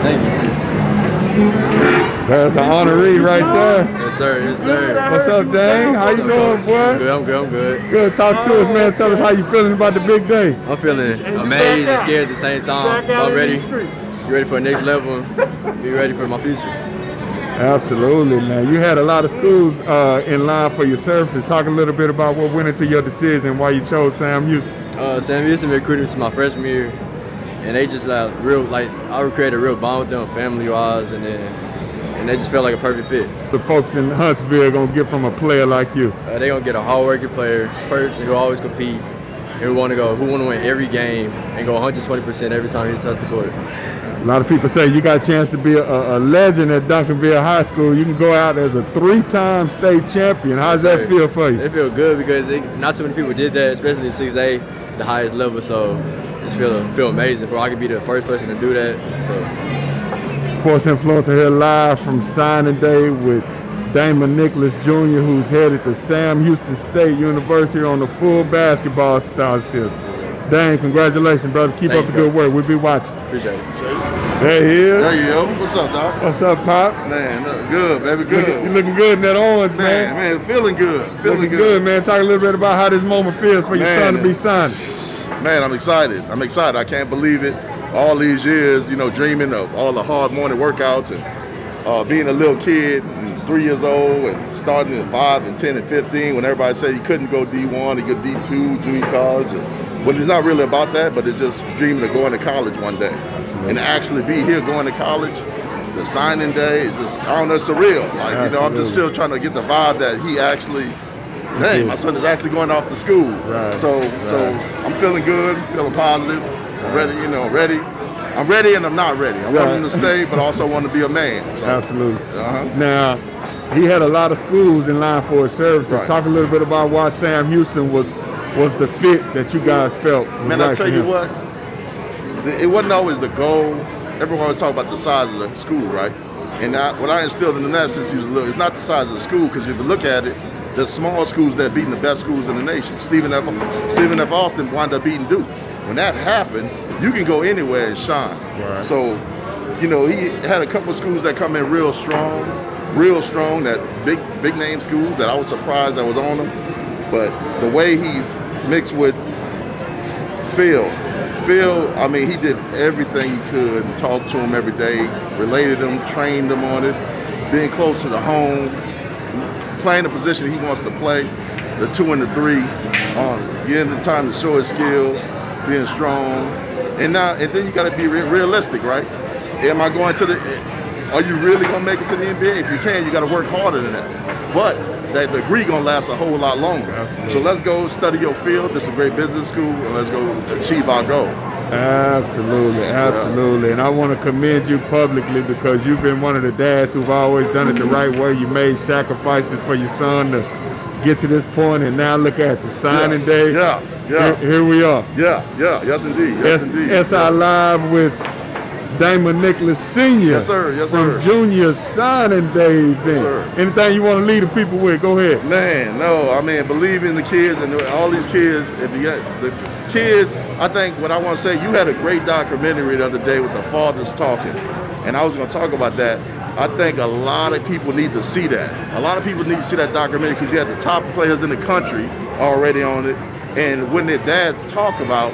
Thank you. That's the honoree right there. Yes, sir. Yes, sir. What's up, Dane? How you doing, boy? I'm good. I'm good. Good. Talk to us, man. Tell us how you feeling about the big day. I'm feeling amazed and scared at the same time. So I'm ready. Be ready for the next level. Be ready for my future. Absolutely, man. You had a lot of schools in line for your services. Talk a little bit about what went into your decision, why you chose Sam Houston. Sam Houston recruited me my freshman year, and they just I created a real bond with them, family-wise, and they just felt like a perfect fit. The folks in Huntsville are gonna get from a player like you. They're gonna get a hard-working player, person who always compete, and who want to win every game and go 120% every time he touches the court. A lot of people say you got a chance to be a legend at Duncanville High School. You can go out as a 3-time state champion. How does that feel for you? It feels good because not too many people did that, especially at 6A, the highest level. So just feel amazing for I could be the first person to do that. So Sports Influencer here live from signing day with Damon Nicholas Jr., who's headed to Sam Houston State University on the full basketball scholarship. Dang, congratulations, brother. Keep up the good work. We'll be watching. Appreciate it. There he is. There you go. What's up, dog? What's up, Pop? Man, good, baby, good. You looking good in that orange, man. Man, feeling good. Feeling good, man. Talk a little bit about how this moment feels for your son to be signed. Man, I'm excited. I can't believe it. All these years, dreaming of all the hard morning workouts and being a little kid, and 3 years old, and starting at 5 and 10 and 15 when everybody said he couldn't go D1, he could D2, junior college. Well, it's not really about that, but it's just dreaming of going to college one day. And to actually be here going to college, the signing day, it's just, I don't know, it's surreal. I'm just still trying to get the vibe that he actually, dang, my son is actually going off to school. Right. So I'm feeling good, feeling positive, I'm ready, ready. I'm ready and I'm not ready. I want him to stay, but also want to be a man. So. Absolutely. Now, he had a lot of schools in line for his services. Right. Talk a little bit about why Sam Houston was the fit that you guys felt. Man, I tell you what, it wasn't always the goal. Everyone always talk about the size of the school, right? And what I instilled in him since he was little, it's not the size of the school, because if you look at it, there's small schools that beating the best schools in the nation. Stephen F. Austin wound up beating Duke. When that happened, you can go anywhere and shine. Right. So, he had a couple of schools that come in real strong, that big name schools that I was surprised that was on them. But the way he mixed with Phil, I mean, he did everything he could and talked to him every day, related him, trained him on it, being closer to home, playing the position he wants to play, the 2 and the 3, getting the time to show his skills, being strong. And then you got to be realistic, right? Are you really going to make it to the NBA? If you can, you got to work harder than that. But that degree going to last a whole lot longer. Absolutely. So let's go study your field. This is a great business school, and let's go achieve our goal. Absolutely. Yeah. And I want to commend you publicly because you've been one of the dads who've always done it the right way. You made sacrifices for your son to get to this point, and now look at the signing day. Yeah. Here we are. Yes, indeed. SI Live with Damon Nicholas Sr. Yes, sir. From Junior signing day event. Yes, sir. Anything you want to leave the people with, go ahead. Man, no, believe in the kids and all these kids. If you got the kids, I think what I want to say, you had a great documentary the other day with the fathers talking, and I was going to talk about that. I think a lot of people need to see that. A lot of people need to see that documentary because you had the top players in the country already on it, and when their dads talk about,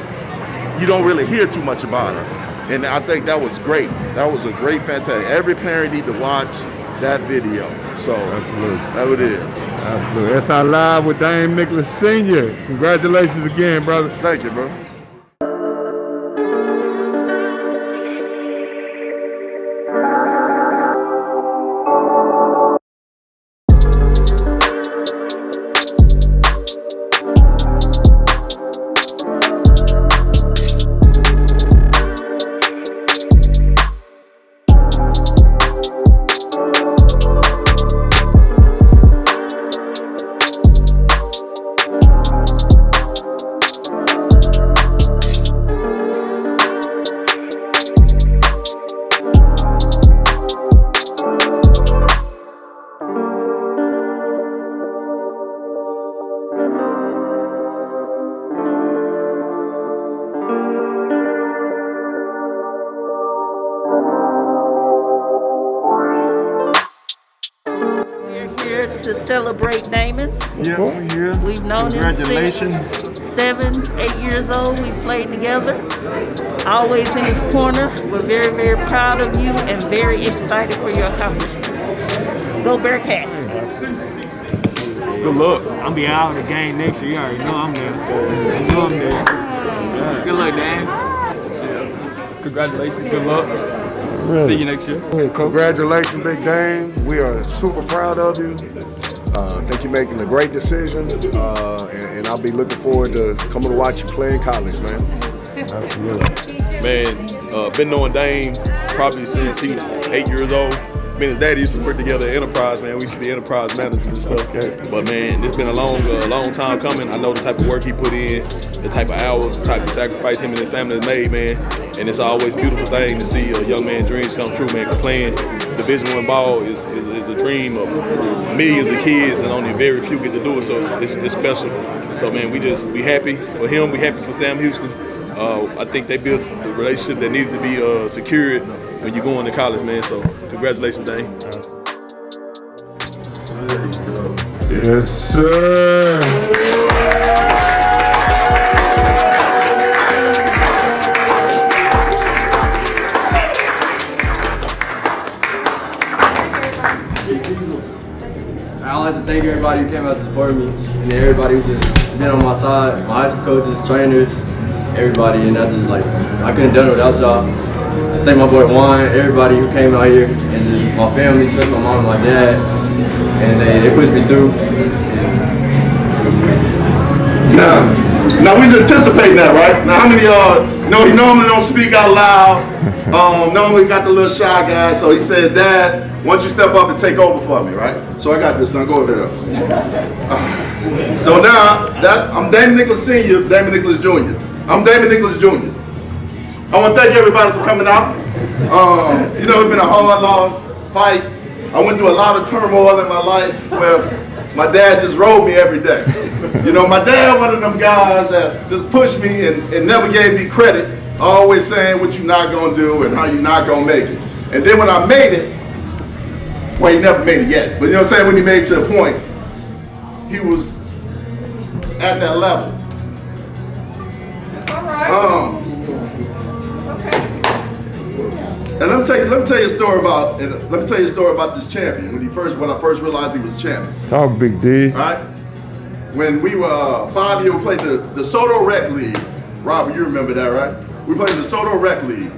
you don't really hear too much about it. And I think that was great. That was a great, fantastic. Every parent need to watch that video. So absolutely, that it is. Absolutely. SI Live with Damon Nicholas Sr. Congratulations again, brother. Thank you, bro. here to celebrate Damon. Yeah, we're here. We've known him Congratulations. since 7, 8 years old. We played together, always in his corner. We're very, very proud of you and very excited for your accomplishment. Go Bearcats. Good luck. I'll be out of the game next year. You already know I'm there. You know I'm there. Good luck, Dan. Congratulations. Good luck. See you next year. Congratulations, Big Dame. We are super proud of you. I think you're making a great decision, and I'll be looking forward to coming to watch you play in college, man. Man, been knowing Dame probably since he was 8 years old. Me and his daddy used to work together at Enterprise, man. We used to be Enterprise managers and stuff. But man, it's been a long time coming. I know the type of work he put in, the type of hours, the type of sacrifice him and his family has made, man. And it's always a beautiful thing to see a young man's dreams come true, man. Cause playing Division I ball is a dream of millions of kids, and only very few get to do it. So it's special. So man, we happy for him. We happy for Sam Houston. I think they built the relationship that needed to be secured when you go into college, man. So congratulations, Dane. Yes, sir. I'd like to thank everybody who came out to support me, and everybody who just been on my side, my high school coaches, trainers, everybody, and I couldn't have done it without y'all. I thank my boy Juan, everybody who came out here, and just my family, especially my mom and my dad, and they pushed me through. Now we was anticipating that, right? Now how many of y'all know he normally don't speak out loud? Normally got the little shy guy, so he said, Dad, why don't you step up and take over for me, right? So I got this, son, go over there. So now, I'm Damon Nicholas Sr., Damon Nicholas Jr. I'm Damon Nicholas Jr. I want to thank everybody for coming out. It's been a hard, long fight. I went through a lot of turmoil in my life where my dad just rode me every day. My dad, one of them guys that just pushed me and never gave me credit, always saying what you're not going to do and how you're not going to make it. And then when I made it, well, he never made it yet, but you know what I'm saying, when he made it to a point, he was at that level. That's all right. And let me tell you a story about this champion. When I first realized he was champion. Talk, Big D. All right. When we were 5 years, we played the Soto Rec League. Robert, you remember that, right? We played in the Soto Rec League,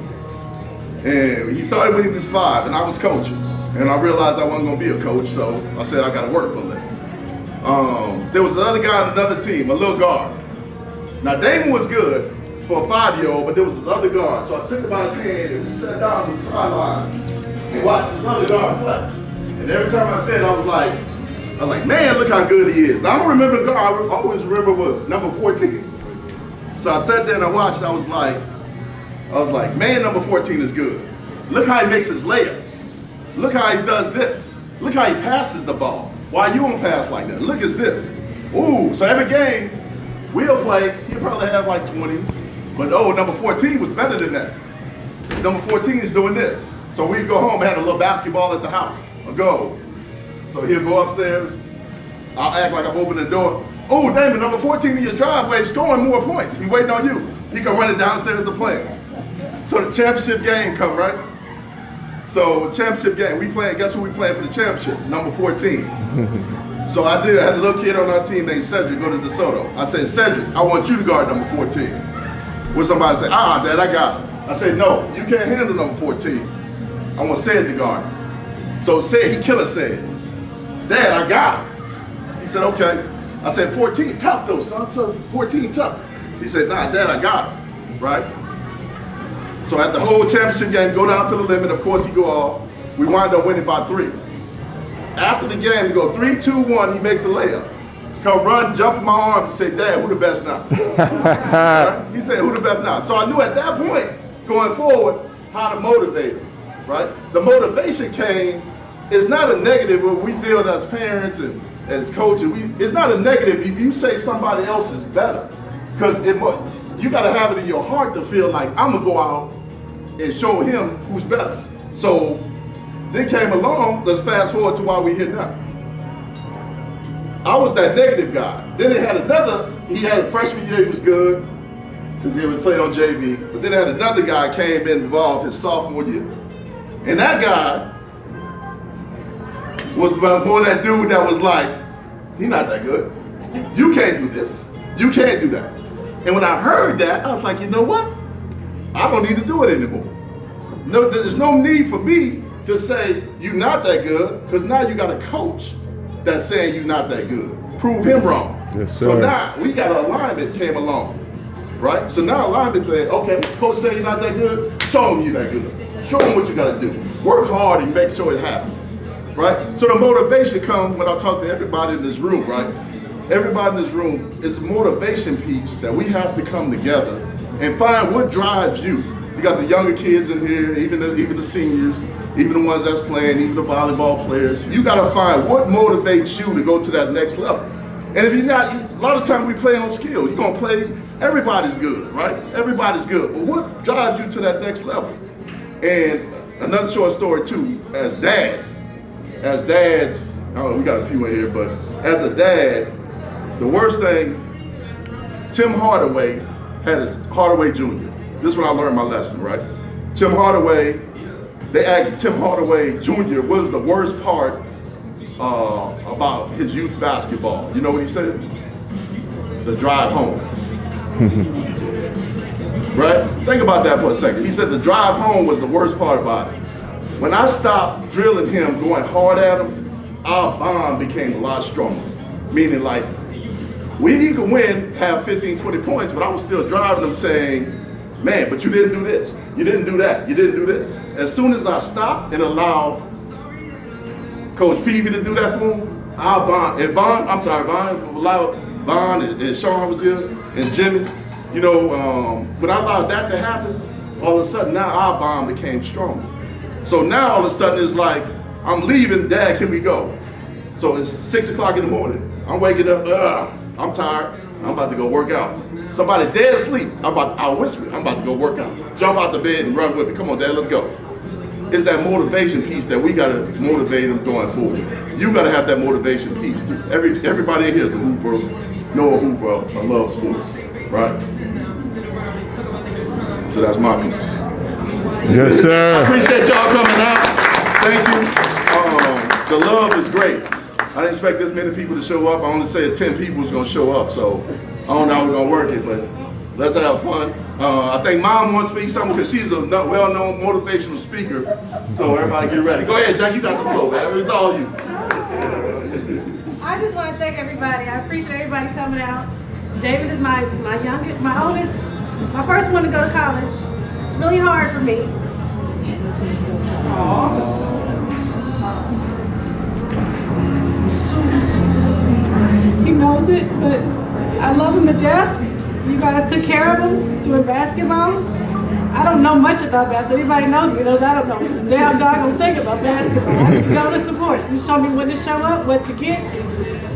and he started when he was 5, and I was coaching. And I realized I wasn't going to be a coach, so I said I got to work for a living. There was another guy on another team, a little guard. Now Damon was good for a 5-year-old, but there was this other guard. So I took him by his hand and we sat down on the sideline and watched this other guard play. And every time I said, I was like, man, look how good he is. I don't remember the guard. I always remember what number 14. So I sat there and I watched. I was like, man, number 14 is good. Look how he makes his layups. Look how he does this. Look how he passes the ball. Why you won't pass like that? Look at this. Ooh, so every game we'll play, he'll probably have like 20. But number 14 was better than that. Number 14 is doing this. So we'd go home and have a little basketball at the house, a goal. So he'll go upstairs. I'll act like I'm opening the door. Oh, Damon, number 14 in your driveway, scoring more points. He's waiting on you. He can run it downstairs to play. So the championship game come, right? So championship game, guess who we playing for the championship? Number 14. So I had a little kid on our team named Cedric go to DeSoto. I said, Cedric, I want you to guard number 14. Where somebody said, Dad, I got it. I said, no, you can't handle number 14. I want Ced to guard it. So he killer said, Dad, I got it. He said, okay. I said, 14, tough though, son. So 14, tough. He said, nah, Dad, I got it, right? So at the whole championship game, go down to the limit. Of course, he go off. We wind up winning by 3. After the game, we go 3, 2, 1. He makes a layup. Come run, jump in my arms, and say, Dad, who the best now? Right? He said, who the best now? So I knew at that point, going forward, how to motivate him, right? The motivation came, it's not a negative when we deal as parents and as coaches. It's not a negative if you say somebody else is better. Because you got to have it in your heart to feel like, I'm going to go out and show him who's better. So they came along, let's fast forward to why we're here now. I was that negative guy. Then he had a freshman year, he was good, because he was playing on JV. But then had another guy came in involved his sophomore year. And that guy was more that dude that was like, he's not that good. You can't do this. You can't do that. And when I heard that, I was like, you know what? I don't need to do it anymore. No, there's no need for me to say you're not that good, because now you got a coach that's saying you're not that good. Prove him wrong. Yes, sir. So now we got an alignment came along, right? So now alignment said, okay, coach said you're not that good, show him you're that good. Show him what you got to do. Work hard and make sure it happens, right? So the motivation comes when I talk to everybody in this room, right? Everybody in this room is a motivation piece that we have to come together and find what drives you. You got the younger kids in here, even the seniors, even the ones that's playing, even the volleyball players. You got to find what motivates you to go to that next level. And if you're not, a lot of times we play on skill. You're going to play, everybody's good, right? Everybody's good. But what drives you to that next level? And another short story too, as dads, we got a few in here, but as a dad, the worst thing, Tim Hardaway had his Hardaway Jr. This is when I learned my lesson, right? Tim Hardaway, they asked Tim Hardaway Jr. what was the worst part about his youth basketball. You know what he said? The drive home. Right? Think about that for a second. He said the drive home was the worst part about it. When I stopped drilling him, going hard at him, our bond became a lot stronger. Meaning like, we could win, have 15, 20 points, but I was still driving him saying, man, but you didn't do this. You didn't do that. You didn't do this. As soon as I stopped and allowed Coach Peavy to do that for him, our bond, and Vaughn allowed Vaughn and Sean was here, and Jimmy, you know, when I allowed that to happen, all of a sudden now our bond became stronger. So now all of a sudden it's like, I'm leaving, Dad, can we go? So it's 6 o'clock in the morning. I'm waking up, I'm tired, I'm about to go work out. Somebody dead asleep, I'll whisper, I'm about to go work out. Jump out the bed and run with me. Come on, Dad, let's go. It's that motivation piece that we gotta motivate them going forward. You gotta have that motivation piece too. Everybody in here is a hooper, know a hooper, I love sports, right? So that's my piece. Yes, sir. I appreciate y'all coming out. Thank you. The love is great. I didn't expect this many people to show up. I only said 10 people was gonna show up, so I don't know how we're gonna work it, but let's have fun. I think Mom wants to speak something because she's a well-known motivational speaker. So everybody get ready. Go ahead, Jack, you got the floor, man. It's all you. I just want to thank everybody. I appreciate everybody coming out. David is my youngest, my oldest, my first one to go to college. It's really hard for me. He knows it, but I love him to death. You guys took care of him doing basketball. I don't know much about basketball. Anybody knows me knows I don't know damn doggone thing about basketball. I just go to support. You show me when to show up, what to get,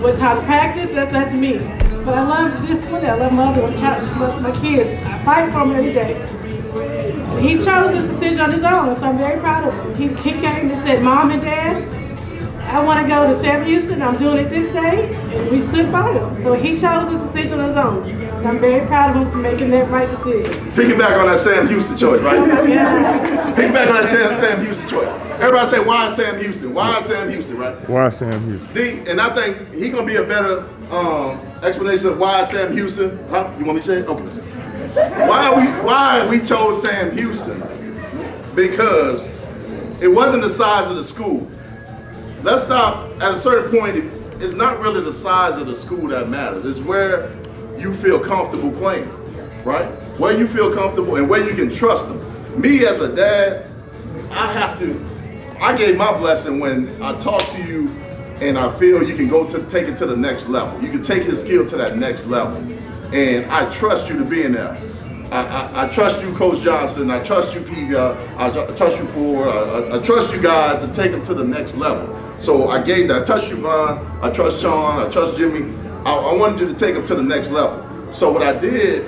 what time to practice, that's me. But I love this one, I love my other one, my kids. I fight for them every day. He chose this decision on his own, so I'm very proud of him. He came and said, Mom and Dad, I want to go to Sam Houston, I'm doing it this day, and we stood by him. So he chose this decision on his own. And I'm very proud of him for making that right decision. Piggyback on that Sam Houston choice, right? Yeah. Piggyback on that Sam Houston choice. Everybody say, why Sam Houston? Why Sam Houston, right? Why Sam Houston? And I think he's going to be a better explanation of why Sam Houston. Huh? You want me to say it? Okay. Why we chose Sam Houston? Because it wasn't the size of the school. Let's stop at a certain point. It's not really the size of the school that matters. It's where you feel comfortable playing, right? Where you feel comfortable and where you can trust them. Me as a dad, I gave my blessing when I talk to you and I feel you can take it to the next level. You can take his skill to that next level. And I trust you to be in there. I trust you, Coach Johnson. I trust you, P. I trust you, Ford. I trust you guys to take them to the next level. So I gave that. I trust you, Vaughn. I trust Sean. I trust Jimmy. I wanted you to take them to the next level. So what I did,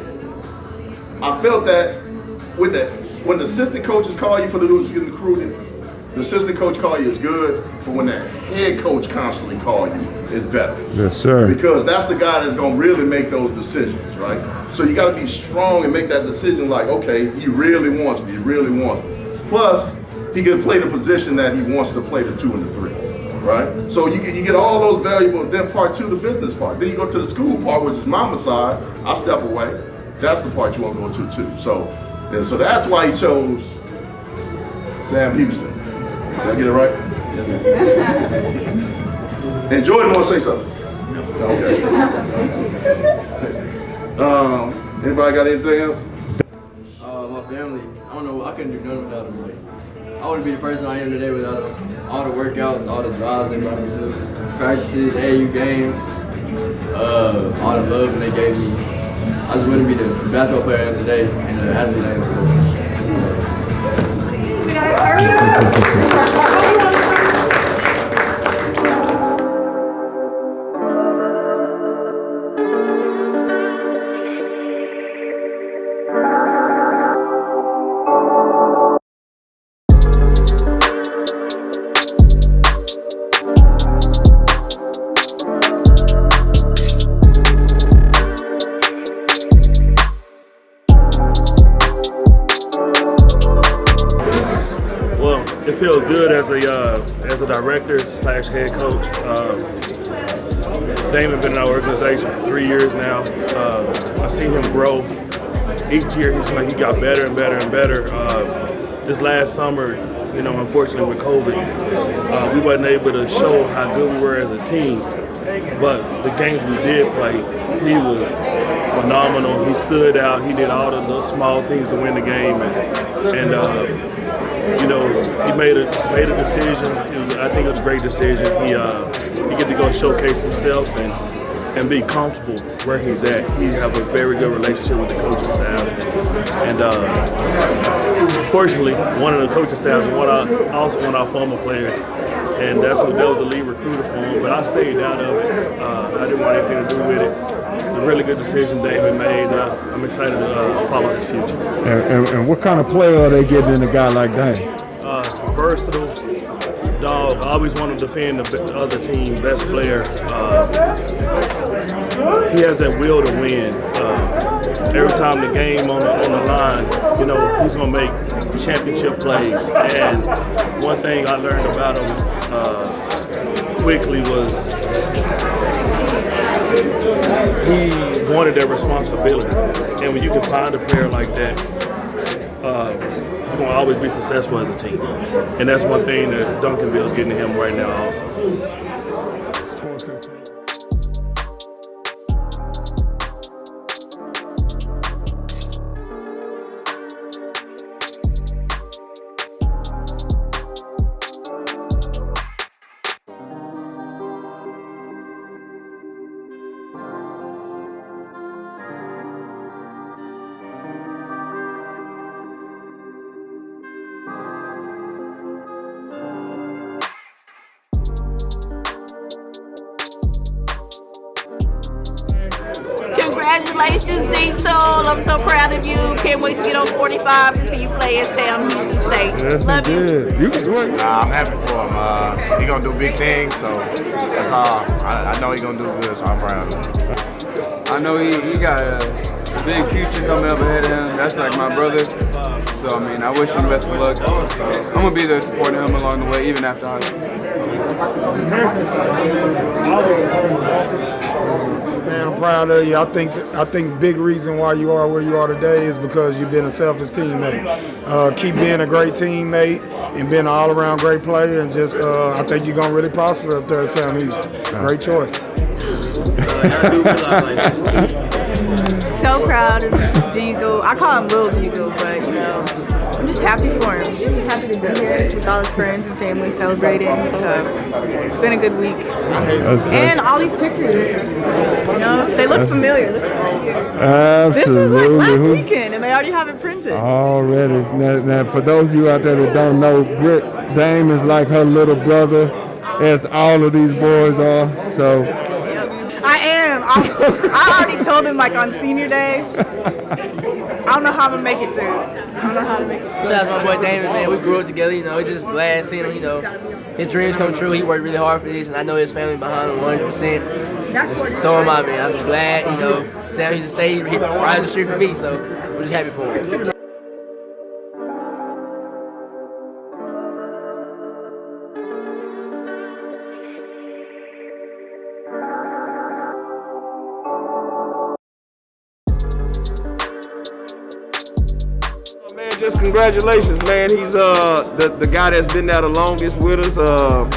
I felt that when the assistant coaches call you for the dudes getting recruited, the assistant coach call you, it's good, but when that head coach constantly call you, it's better. Yes, sir. Because that's the guy that's gonna really make those decisions, right? So you gotta be strong and make that decision like, okay, he really wants me, he really wants me. Plus, he can play the position that he wants to play, the 2 and the 3, right? So you get all those valuables. Then part 2, the business part. Then you go to the school part, which is mama's side. I step away. That's the part you want to go to too. So that's why he chose Sam Houston. Did I get it right? And Jordan want to say something? Okay. Anybody got anything else? My family. I don't know. I couldn't do nothing without them. Like, I wouldn't be the person I am today without them. All the workouts, all the drives they brought me to, practices, AAU games, all the love they gave me. I just wouldn't be the basketball player I am today and the athlete I am today. It feels good as a director / head coach. Damon been in our organization for 3 years now. I've seen him grow. Each year he got better and better and better. This last summer, unfortunately with COVID, we wasn't able to show how good we were as a team. But the games we did play, he was phenomenal. He stood out. He did all the little small things to win the game, and he made a decision. I think it was a great decision. He get to go showcase himself and be comfortable where he's at. He have a very good relationship with the coaching staff, and fortunately, one of the coaching staffs was also one of our former players, and that was a lead recruiter for him. But I stayed out of it. I didn't want anything to do with it. A really good decision Damon made. I'm excited to follow his future. And what kind of player are they getting in a guy like that? Versatile, dog. I always want to defend the other team, best player. He has that will to win. Every time the game on the line, he's gonna make championship plays. And one thing I learned about him quickly was he wanted that responsibility. And when you can find a player like that, you're going to always be successful as a team. And that's one thing that Duncanville is getting to him right now also. Congratulations, D-Tool. I'm so proud of you. Can't wait to get on 45 to see you play at Sam Houston State. Yes, love you. I'm happy for him. He's going to do big things, so that's all. I know he's going to do good, so I'm proud of him. I know he got a big future coming up ahead of him. That's like my brother. So, I wish him best of luck. I'm going to be there supporting him along the way, even after high school. Man, I'm proud of you. I think big reason why you are where you are today is because you've been a selfless teammate. Keep being a great teammate and being an all-around great player, and just I think you're gonna really prosper up there at Sam Houston. Great choice. So proud of Diesel. I call him Lil Diesel, but I'm just happy for him. He's happy to be here with all his friends and family celebrating. So it's been a good week. And all these pictures, they look familiar. Absolutely. This was like last weekend, and they already have it printed. Already. Now, for those of you out there that don't know, Dame is like her little brother, as all of these boys are. So I am. I already told him, like, on senior day, don't know how I'm gonna make it through. I don't know how to make it through. Shout out to my boy Damon, man. We grew up together, you know. It's just glad seeing him, you know. His dreams come true. He worked really hard for this, and I know his family behind him 100%. And so am I, man. I'm just glad, you know. Sam used to stay right on the street for me, so we're just happy for him. Just congratulations, man. He's the guy that's been there the longest with us.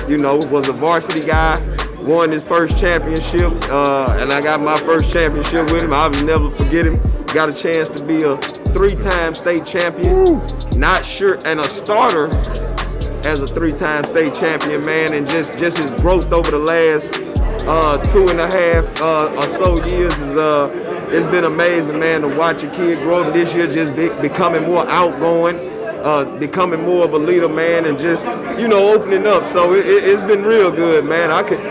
You know, was a varsity guy, won his first championship, and I got my first championship with him. I'll never forget him. Got a chance to be a 3-time state champion, not sure, and a starter as a 3-time state champion, man. And just his growth over the last 2.5 or so years is it's been amazing, man, to watch a kid grow up this year, just becoming more outgoing, becoming more of a leader, man, and just, you know, opening up. So it's been real good, man. I could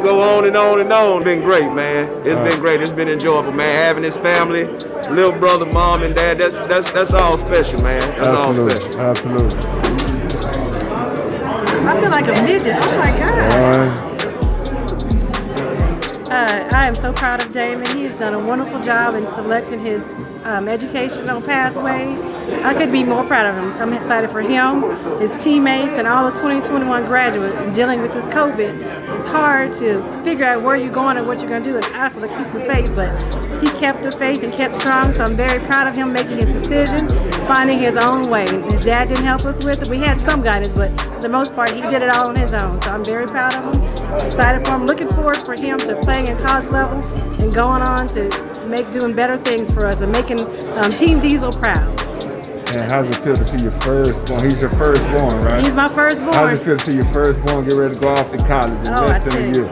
go on and on and on. It's been great, man. It's been great. It's been enjoyable, man. Having his family, little brother, mom, and dad, that's all special, man. That's all special. Absolutely. I feel like a midget. Oh my God. I am so proud of Damon. He has done a wonderful job in selecting his educational pathway. I could be more proud of him. I'm excited for him, his teammates, and all the 2021 graduates dealing with this COVID. It's hard to figure out where you're going and what you're going to do. It's also to keep the faith, but he kept the faith and kept strong, so I'm very proud of him making his decision, finding his own way. His dad didn't help us with it. We had some guidance, but for the most part, he did it all on his own, so I'm very proud of him. Excited for him. Looking forward for him to playing in college level and going on to doing better things for us and making Team Diesel proud. And how's it feel to see your firstborn? He's your firstborn, right? He's my firstborn. How's it feel to see your firstborn get ready to go off to college in less than a year?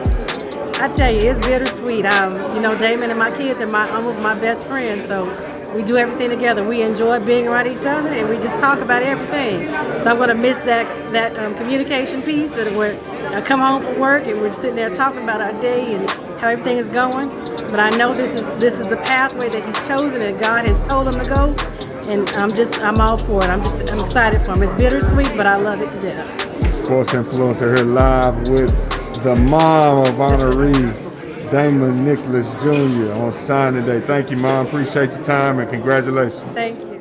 I tell you, it's bittersweet. You know, Damon and my kids are almost my best friends, so we do everything together. We enjoy being around each other, and we just talk about everything. So I'm going to miss that communication piece, that where I come home from work and we're sitting there talking about our day and how everything is going. But I know this is the pathway that he's chosen and God has told him to go, and I'm all for it. I'm excited for him. It's bittersweet, but I love it to death. Sports Influencer here live with the mom of honoree, Damon Nicholas Jr. on signing day. Thank you, Mom. Appreciate your time and congratulations. Thank you.